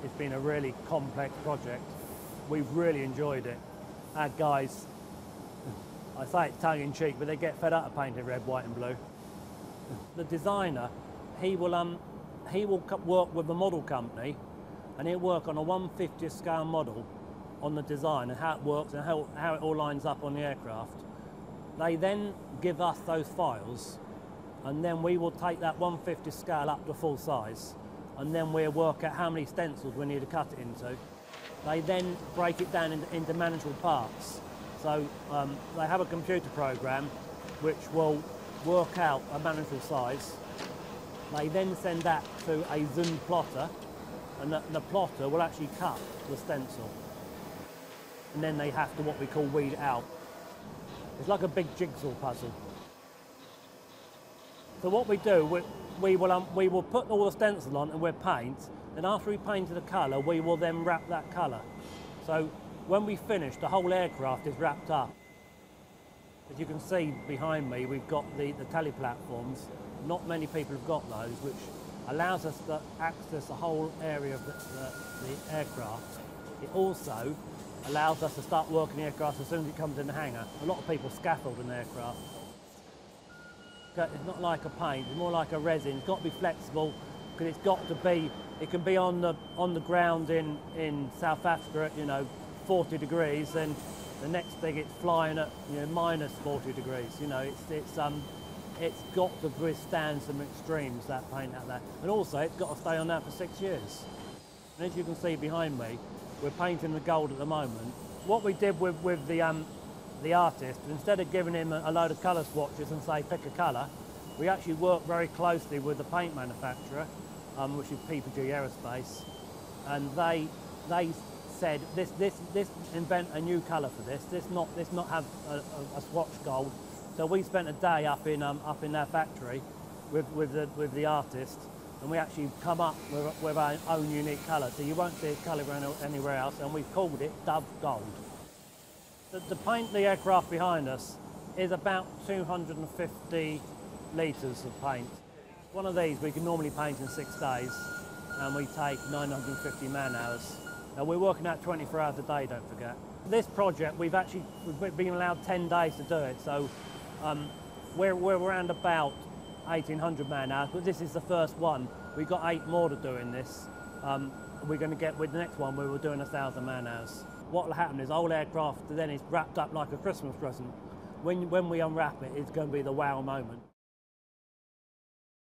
It's been a really complex project. We've really enjoyed it. Our guys, I say it's tongue-in-cheek, but they get fed up of painting red, white and blue. The designer, he will work with the model company, and he'll work on a 1/50th scale model on the design and how it works and how it all lines up on the aircraft. They then give us those files, and then we will take that 1/50th scale up to full size, and then we'll work out how many stencils we need to cut it into. They then break it down into manageable parts. So they have a computer program which will work out a manageable size. They then send that to a Zoom plotter, and the plotter will actually cut the stencil. And then they have to what we call weed out. It's like a big jigsaw puzzle. So what we do, we will put all the stencil on and we'll paint, and after we painted the colour, we will then wrap that colour. So when we finish, the whole aircraft is wrapped up. As you can see behind me, we've got the tele-platforms. Not many people have got those, which allows us to access the whole area of the aircraft. It also allows us to start working the aircraft as soon as it comes in the hangar. A lot of people scaffold an aircraft. It's not like a paint, it's more like a resin. It's got to be flexible, because it's got to be, it can be on the ground in South Africa at 40 degrees, and the next thing it's flying at minus 40 degrees. It's got to withstand some extremes, that paint out there. And also it's got to stay on that for 6 years. And as you can see behind me, we're painting the gold at the moment. What we did with the artist, instead of giving him a load of colour swatches and say pick a colour, we actually worked very closely with the paint manufacturer, which is PPG Aerospace, and they said this invent a new colour for this not have a swatch gold. So we spent a day up in their factory with the artist, and we actually come up with our own unique colour. So you won't see a colour anywhere else, and we've called it Dove Gold. To paint the aircraft behind us is about 250 litres of paint. One of these we can normally paint in 6 days, and we take 950 man hours. Now we're working out 24 hours a day, don't forget. This project, we've been allowed 10 days to do it, so we're around about 1,800 man hours, but this is the first one. We've got 8 more to do in this. We're going to get, with the next one, we were doing 1,000 man hours. What will happen is old aircraft then is wrapped up like a Christmas present. When we unwrap it, it's going to be the wow moment.